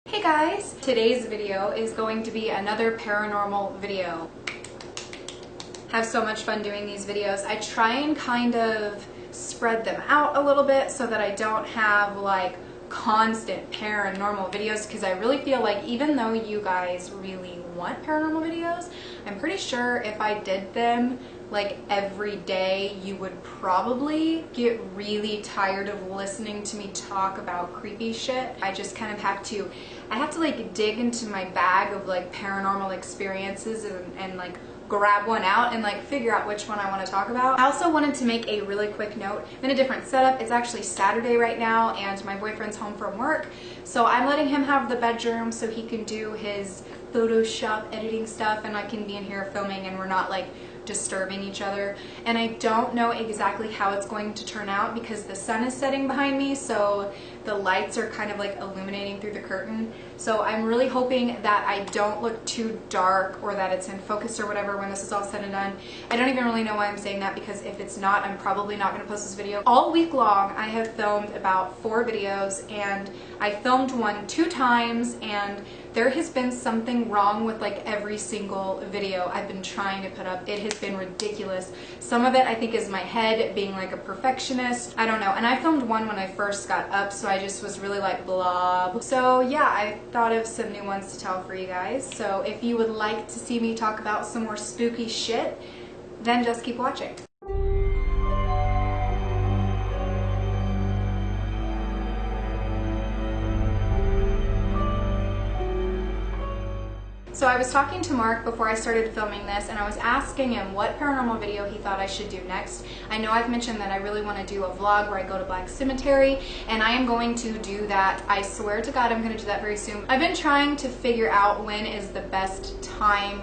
Hey guys! Today's video is going to be another paranormal video. I have so much fun doing these videos. I try and kind of spread them out a little bit so that I don't have like constant paranormal videos, because I really feel like even though you guys really want paranormal videos, I'm pretty sure if I did them like every day, you would probably get really tired of listening to me talk about creepy shit. I just kind of have to like dig into my bag of like paranormal experiences and like grab one out and like figure out which one I want to talk about. I also wanted to make a really quick note. I'm in a different setup. It's actually Saturday right now and my boyfriend's home from work, so I'm letting him have the bedroom so he can do his Photoshop editing stuff and I can be in here filming and we're not like disturbing each other. And I don't know exactly how it's going to turn out because the sun is setting behind me, so the lights are kind of like illuminating through the curtain. So I'm really hoping that I don't look too dark or that it's in focus or whatever when this is all said and done. I don't even really know why I'm saying that, because if it's not, I'm probably not going to post this video. All week long I have filmed about 4 videos, and I filmed one 2 times, and there has been something wrong with like every single video I've been trying to put up. It has been ridiculous. Some of it I think is my head being like a perfectionist. I don't know. And I filmed one when I first got up, so I just was really like blob. So yeah, I thought of some new ones to tell for you guys. So if you would like to see me talk about some more spooky shit, then just keep watching. So I was talking to Mark before I started filming this, and I was asking him what paranormal video he thought I should do next. I know I've mentioned that I really want to do a vlog where I go to Black Cemetery, and I am going to do that. I swear to God, I'm going to do that very soon. I've been trying to figure out when is the best time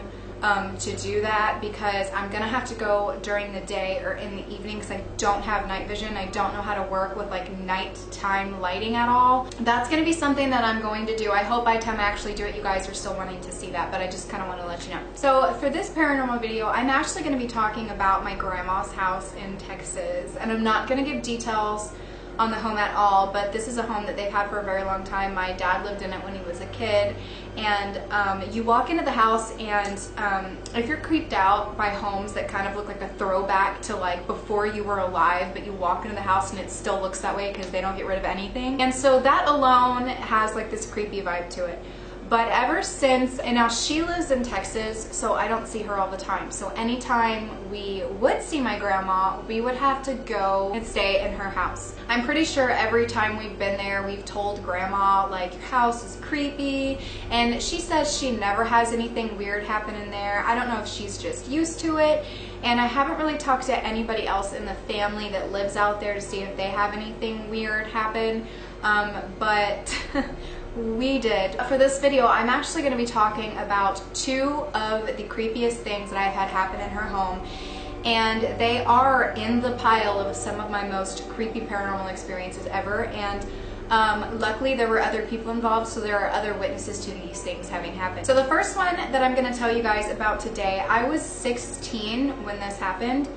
to do that, because I'm gonna have to go during the day or in the evening because I don't have night vision. I don't know how to work with like nighttime lighting at all. That's gonna be something that I'm going to do. I hope by the time I actually do it, you guys are still wanting to see that, but I just kind of want to let you know. So for this paranormal video, I'm actually going to be talking about my grandma's house in Texas, and I'm not going to give details on the home at all, but this is a home that they've had for a very long time. My dad lived in it when he was a kid, and you walk into the house, and if you're creeped out by homes that kind of look like a throwback to like before you were alive, but you walk into the house and it still looks that way because they don't get rid of anything, and so that alone has like this creepy vibe to it. But ever since, and now she lives in Texas, so I don't see her all the time. So anytime we would see my grandma, we would have to go and stay in her house. I'm pretty sure every time we've been there, we've told grandma, like, your house is creepy. And she says she never has anything weird happen in there. I don't know if she's just used to it. And I haven't really talked to anybody else in the family that lives out there to see if they have anything weird happen. But we did. For this video, I'm actually going to be talking about 2 of the creepiest things that I've had happen in her home, and they are in the pile of some of my most creepy paranormal experiences ever. And luckily there were other people involved, so there are other witnesses to these things having happened. So the first one that I'm going to tell you guys about today, I was 16 when this happened.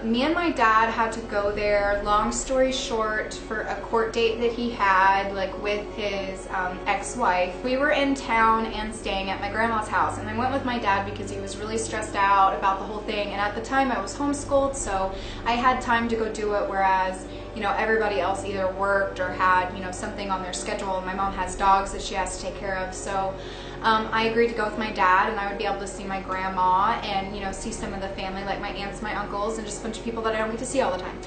Me and my dad had to go there, long story short, for a court date that he had, like with his ex-wife. We were in town and staying at my grandma's house, and I went with my dad because he was really stressed out about the whole thing, and at the time I was homeschooled, so I had time to go do it, whereas, you know, everybody else either worked or had, you know, something on their schedule. My mom has dogs that she has to take care of, so I agreed to go with my dad, and I would be able to see my grandma and, you know, see some of the family, like my aunts, my uncles, and just a bunch of people that I don't get to see all the time.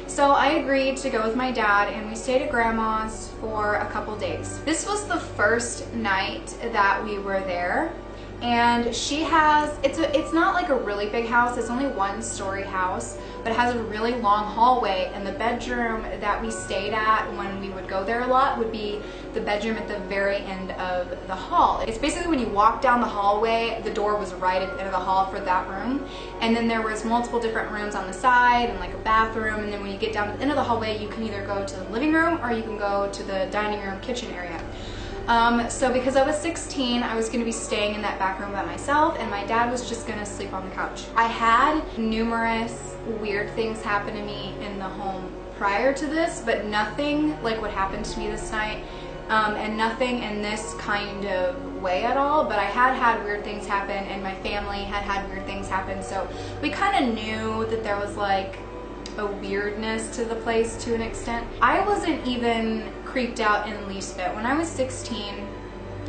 So I agreed to go with my dad, and we stayed at grandma's for a couple days. This was the first night that we were there, and she has, it's not like a really big house, it's only 1-story house, but it has a really long hallway, and the bedroom that we stayed at when we would go there a lot would be the bedroom at the very end of the hall. It's basically when you walk down the hallway, the door was right at the end of the hall for that room, and then there was multiple different rooms on the side and like a bathroom, and then when you get down to the end of the hallway, you can either go to the living room or you can go to the dining room kitchen area. So because I was 16, I was going to be staying in that back room by myself, and my dad was just going to sleep on the couch. I had numerous weird things happen to me in the home prior to this, but nothing like what happened to me this night. and nothing in this kind of way at all, but I had weird things happen, and my family had weird things happen, so we kind of knew that there was like a weirdness to the place to an extent. I wasn't even creeped out in the least bit. When I was 16,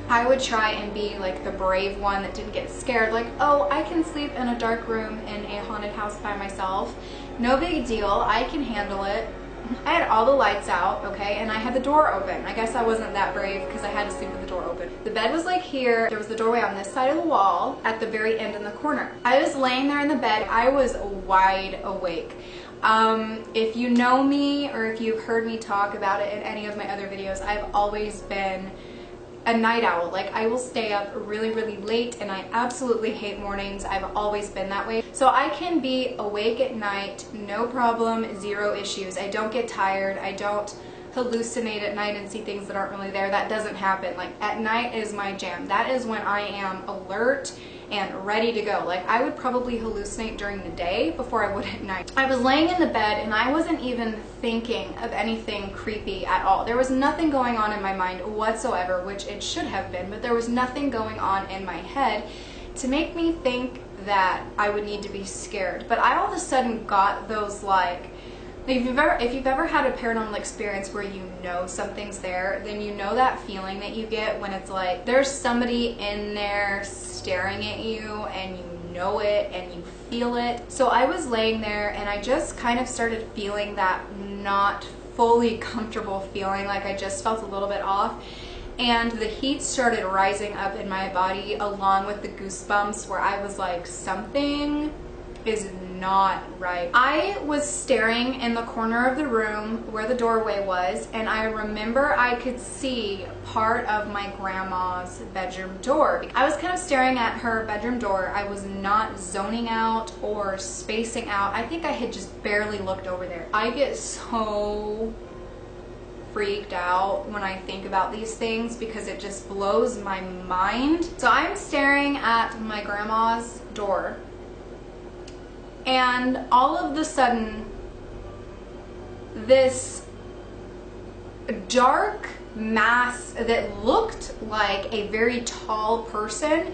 I would try and be like the brave one that didn't get scared, like, oh, I can sleep in a dark room in a haunted house by myself. No big deal, I can handle it. I had all the lights out, okay, and I had the door open. I guess I wasn't that brave because I had to sleep with the door open. The bed was like here. There was the doorway on this side of the wall at the very end in the corner. I was laying there in the bed. I was wide awake. If you know me or if you've heard me talk about it in any of my other videos, I've always been a night owl. Like, I will stay up really, really late, and I absolutely hate mornings. I've always been that way. So I can be awake at night, no problem, zero issues. I don't get tired. I don't hallucinate at night and see things that aren't really there. That doesn't happen. Like, at night is my jam. That is when I am alert and ready to go. Like, I would probably hallucinate during the day before I would at night. I was laying in the bed and I wasn't even thinking of anything creepy at all. There was nothing going on in my mind whatsoever, which it should have been, but there was nothing going on in my head to make me think that I would need to be scared. But I all of a sudden got those like, if you've ever had a paranormal experience where you know something's there, then you know that feeling that you get when it's like there's somebody in there staring at you and you know it and you feel it. So I was laying there and I just kind of started feeling that not fully comfortable feeling, like I just felt a little bit off. And the heat started rising up in my body along with the goosebumps where I was like, something is not right. I was staring in the corner of the room where the doorway was, and I remember I could see part of my grandma's bedroom door. I was kind of staring at her bedroom door. I was not zoning out or spacing out. I think I had just barely looked over there. I get so freaked out when I think about these things because it just blows my mind. So I'm staring at my grandma's door, and all of a sudden, this dark mass that looked like a very tall person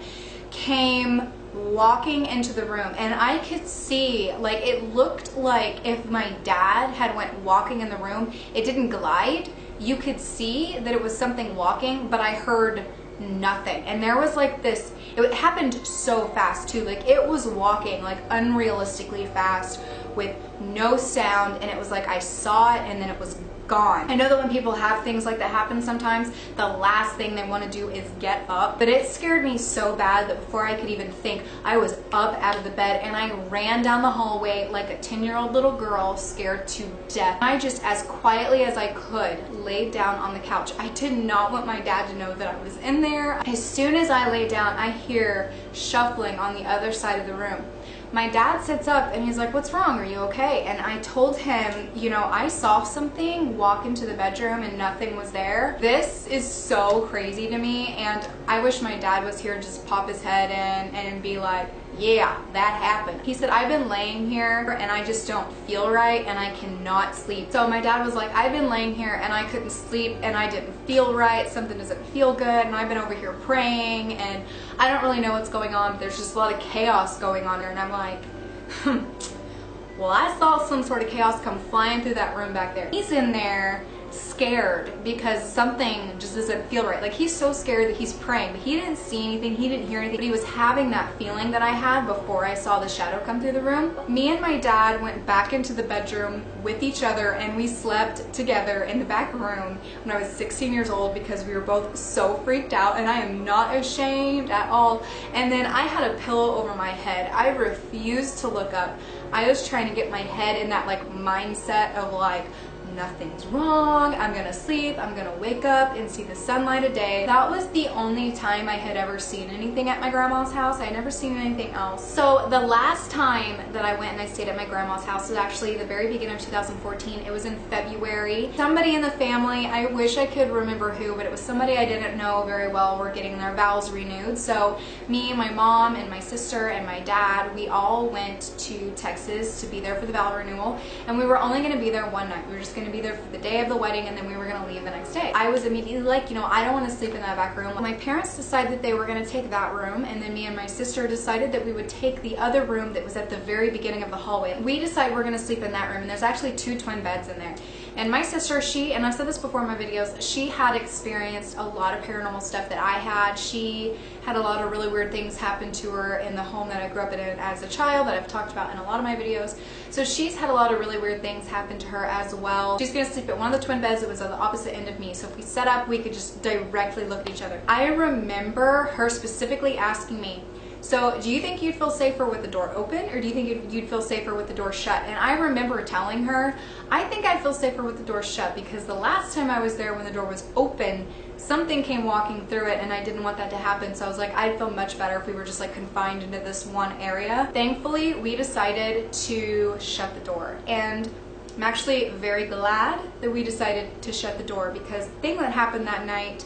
came walking into the room, and I could see, like, it looked like if my dad had went walking in the room. It didn't glide. You could see that it was something walking, but I heard nothing. And there was like this, it happened so fast too, like it was walking like unrealistically fast with no sound, and it was like I saw it and then it was gone. I know that when people have things like that happen sometimes, the last thing they want to do is get up, but it scared me so bad that before I could even think, I was up out of the bed and I ran down the hallway like a 10-year-old little girl scared to death. I just, as quietly as I could, laid down on the couch. I did not want my dad to know that I was in there. As soon as I lay down, I hear shuffling on the other side of the room. My dad sits up and he's like, what's wrong? Are you okay? And I told him, you know, I saw something walk into the bedroom and nothing was there. This is so crazy to me, and I wish my dad was here to just pop his head in and be like, yeah, that happened. He said, I've been laying here and I just don't feel right and I cannot sleep. So my dad was like, I've been laying here and I couldn't sleep and I didn't feel right. Something doesn't feel good, and I've been over here praying and I don't really know what's going on, but there's just a lot of chaos going on here. And I'm like, well, I saw some sort of chaos come flying through that room back there. He's in there scared because something just doesn't feel right. Like, he's so scared that he's praying, but he didn't see anything, he didn't hear anything, but he was having that feeling that I had before I saw the shadow come through the room. Me and my dad went back into the bedroom with each other and we slept together in the back room when I was 16 years old because we were both so freaked out, and I am not ashamed at all. And then I had a pillow over my head. I refused to look up. I was trying to get my head in that like mindset of like, nothing's wrong, I'm gonna sleep, I'm gonna wake up and see the sunlight of day. That was the only time I had ever seen anything at my grandma's house. I had never seen anything else. So the last time that I went and I stayed at my grandma's house was actually the very beginning of 2014. It was in February. Somebody in the family, I wish I could remember who, but it was somebody I didn't know very well, were getting their vows renewed. So me, my mom, and my sister, and my dad, we all went to Texas to be there for the vow renewal, and we were only gonna be there one night. We were just gonna going to be there for the day of the wedding, and then we were going to leave the next day. I was immediately like, you know, I don't want to sleep in that back room. My parents decided that they were going to take that room, and then me and my sister decided that we would take the other room that was at the very beginning of the hallway. We decided we're going to sleep in that room, and there's actually 2 twin beds in there. And my sister, and I've said this before in my videos, she had experienced a lot of paranormal stuff that I had. She had a lot of really weird things happen to her in the home that I grew up in as a child, that I've talked about in a lot of my videos. So she's had a lot of really weird things happen to her as well. She's gonna sleep at one of the twin beds that was on the opposite end of me. So if we set up, we could just directly look at each other. I remember her specifically asking me, so do you think you'd feel safer with the door open, or do you think you'd feel safer with the door shut? And I remember telling her, I think I'd feel safer with the door shut, because the last time I was there when the door was open, something came walking through it and I didn't want that to happen. So I was like, I'd feel much better if we were just like confined into this one area. Thankfully, we decided to shut the door, and I'm actually very glad that we decided to shut the door, because the thing that happened that night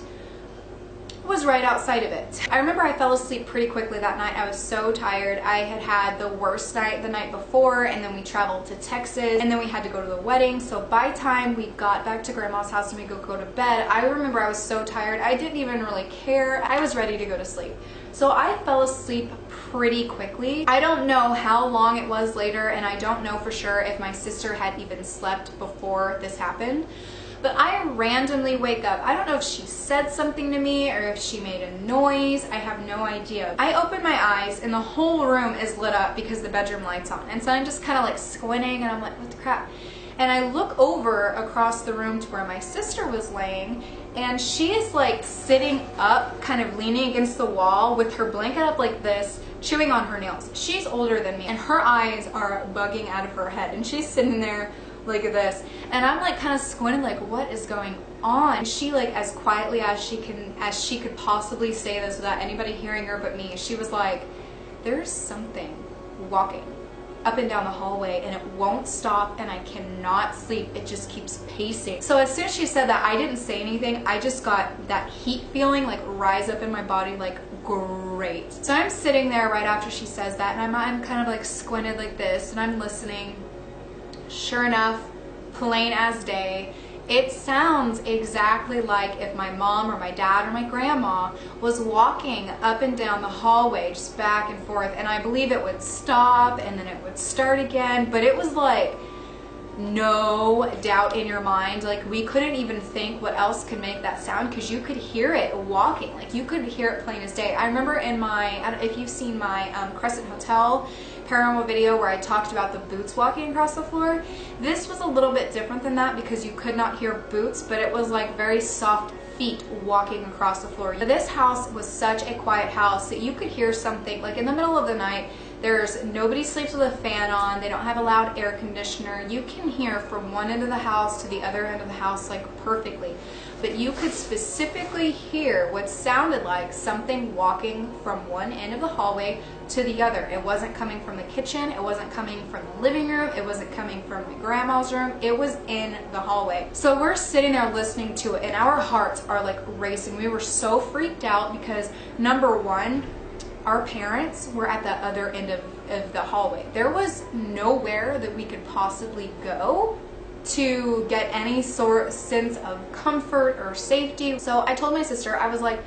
was right outside of it. I remember I fell asleep pretty quickly that night. I was so tired. I had had the worst night the night before, and then we traveled to Texas, and then we had to go to the wedding. So by the time we got back to Grandma's house and we go to bed, I remember I was so tired. I didn't even really care. I was ready to go to sleep. So I fell asleep pretty quickly. I don't know how long it was later, and I don't know for sure if my sister had even slept before this happened. But I randomly wake up. I don't know if she said something to me or if she made a noise. I have no idea. I open my eyes and the whole room is lit up because the bedroom light's on. And so I'm just kind of like squinting, and I'm like, what the crap? And I look over across the room to where my sister was laying, and she is like sitting up, kind of leaning against the wall with her blanket up like this, chewing on her nails. She's older than me, and her eyes are bugging out of her head, and she's sitting there like this, and I'm like kind of squinting, like, what is going on? She, like, as quietly as she could possibly say this without anybody hearing her but me, she was like, there's something walking up and down the hallway, and it won't stop, and I cannot sleep. It just keeps pacing. So as soon as she said that, I didn't say anything. I just got that heat feeling like rise up in my body, like, great. So I'm sitting there right after she says that, and I'm kind of like squinted like this, and I'm listening. Sure enough, plain as day, it sounds exactly like if my mom or my dad or my grandma was walking up and down the hallway, just back and forth, and I believe it would stop and then it would start again, but it was like no doubt in your mind. Like, we couldn't even think what else could make that sound, because you could hear it walking. Like, you could hear it plain as day. I remember in my, I don't know if you've seen my Crescent Hotel paranormal video where I talked about the boots walking across the floor. This was a little bit different than that, because you could not hear boots, but it was like very soft feet walking across the floor. This house was such a quiet house that you could hear something, like in the middle of the night, there's nobody sleeps with a fan on, they don't have a loud air conditioner. You can hear from one end of the house to the other end of the house like perfectly. But you could specifically hear what sounded like something walking from one end of the hallway to the other. It wasn't coming from the kitchen, it wasn't coming from the living room, it wasn't coming from my grandma's room, it was in the hallway. So we're sitting there listening to it, and our hearts are like racing. We were so freaked out because, number one, our parents were at the other end of the hallway. There was nowhere that we could possibly go to get any sort of sense of comfort or safety. So I told my sister, I was like,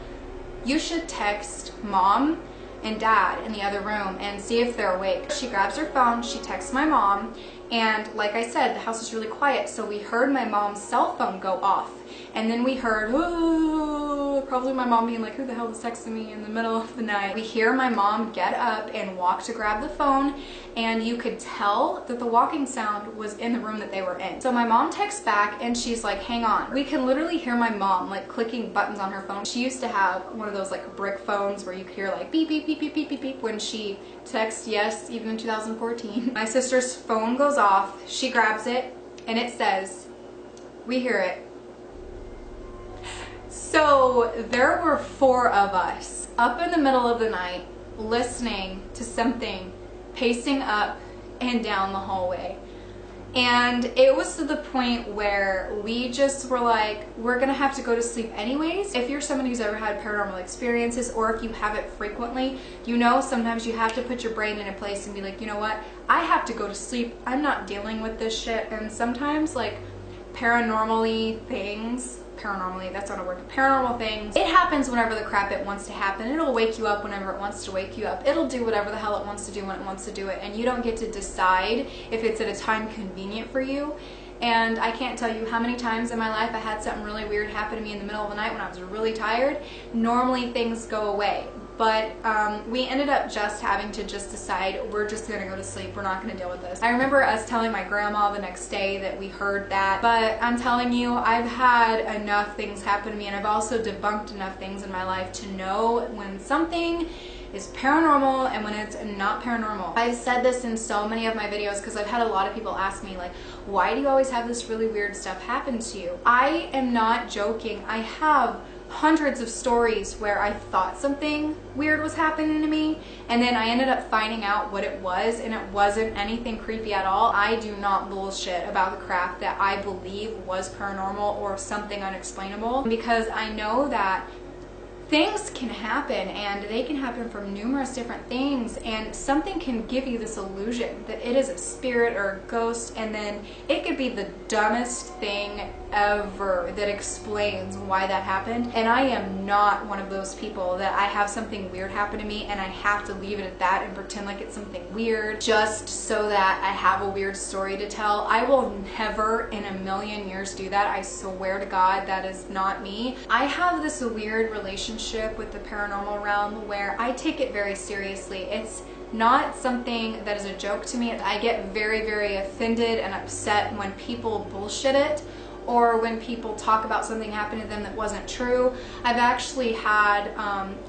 you should text mom and dad in the other room and see if they're awake. She grabs her phone, she texts my mom, and like I said, the house was really quiet, so we heard my mom's cell phone go off. And then we heard, oh, probably my mom being like, who the hell is texting me in the middle of the night? We hear my mom get up and walk to grab the phone, and you could tell that the walking sound was in the room that they were in. So my mom texts back, and she's like, hang on. We can literally hear my mom like clicking buttons on her phone. She used to have one of those like brick phones where you could hear like beep, beep, beep, beep, beep, beep, beep when she texts, yes, even in 2014. My sister's phone goes off, she grabs it, and it says, we hear it. So there were 4 of us up in the middle of the night listening to something pacing up and down the hallway. And it was to the point where we just were like, we're gonna have to go to sleep anyways. If you're someone who's ever had paranormal experiences, or if you have it frequently, you know sometimes you have to put your brain in a place and be like, you know what, I have to go to sleep. I'm not dealing with this shit. And sometimes like paranormal things, it happens whenever the crap it wants to happen. It'll wake you up whenever it wants to wake you up. It'll do whatever the hell it wants to do when it wants to do it, and you don't get to decide if it's at a time convenient for you. And I can't tell you how many times in my life I had something really weird happen to me in the middle of the night when I was really tired. Normally things go away, but we ended up just having to decide we're just gonna go to sleep. We're not gonna deal with this. I remember us telling my grandma the next day that we heard that, but I'm telling you, I've had enough things happen to me, and I've also debunked enough things in my life to know when something is paranormal and when it's not paranormal. I've said this in so many of my videos because I've had a lot of people ask me, like, why do you always have this really weird stuff happen to you? I am not joking. I have hundreds of stories where I thought something weird was happening to me, and then I ended up finding out what it was, and it wasn't anything creepy at all. I do not bullshit about the crap that I believe was paranormal or something unexplainable, because I know that things can happen, and they can happen from numerous different things, and something can give you this illusion that it is a spirit or a ghost, and then it could be the dumbest thing ever that explains why that happened. And I am not one of those people that I have something weird happen to me and I have to leave it at that and pretend like it's something weird just so that I have a weird story to tell. I will never in a million years do that. I swear to God, that is not me. I have this weird relationship with the paranormal realm where I take it very seriously. It's not something that is a joke to me. I get very, very offended and upset when people bullshit it, or when people talk about something happening to them that wasn't true. I've actually had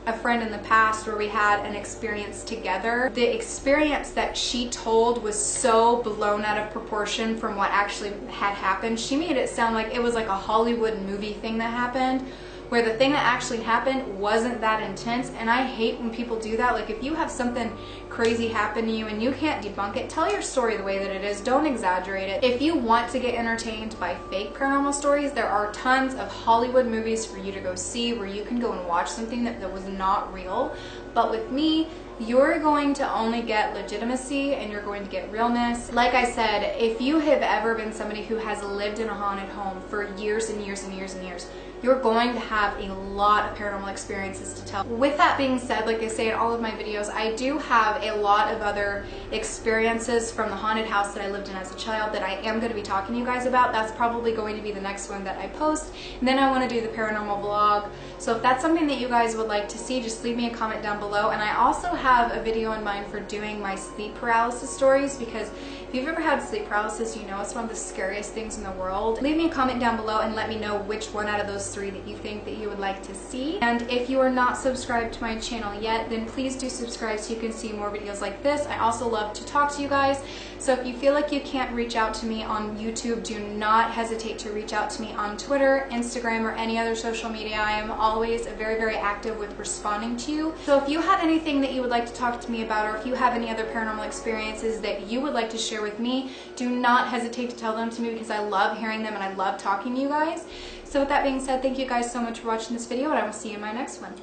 a friend in the past where we had an experience together. The experience that she told was so blown out of proportion from what actually had happened. She made it sound like it was like a Hollywood movie thing that happened, where the thing that actually happened wasn't that intense. And I hate when people do that. Like, if you have something crazy happen to you and you can't debunk it, tell your story the way that it is. Don't exaggerate it. If you want to get entertained by fake paranormal stories, there are tons of Hollywood movies for you to go see where you can go and watch something that was not real. But with me, you're going to only get legitimacy and you're going to get realness. Like I said, if you have ever been somebody who has lived in a haunted home for years and years and years and years, you're going to have a lot of paranormal experiences to tell. With that being said, like I say in all of my videos, I do have a lot of other experiences from the haunted house that I lived in as a child that I am going to be talking to you guys about. That's probably going to be the next one that I post. And then I want to do the paranormal vlog. So if that's something that you guys would like to see, just leave me a comment down below. And I also have a video in mind for doing my sleep paralysis stories, because if you've ever had sleep paralysis, you know it's one of the scariest things in the world. Leave me a comment down below and let me know which one out of those three that you think that you would like to see. And if you are not subscribed to my channel yet, then please do subscribe so you can see more videos like this. I also love to talk to you guys, so if you feel like you can't reach out to me on YouTube, do not hesitate to reach out to me on Twitter, Instagram, or any other social media. I am always very, very active with responding to you. So if you have anything that you would like to talk to me about, or if you have any other paranormal experiences that you would like to share with me, do not hesitate to tell them to me, because I love hearing them and I love talking to you guys. So with that being said, thank you guys so much for watching this video, and I will see you in my next one.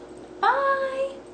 Bye!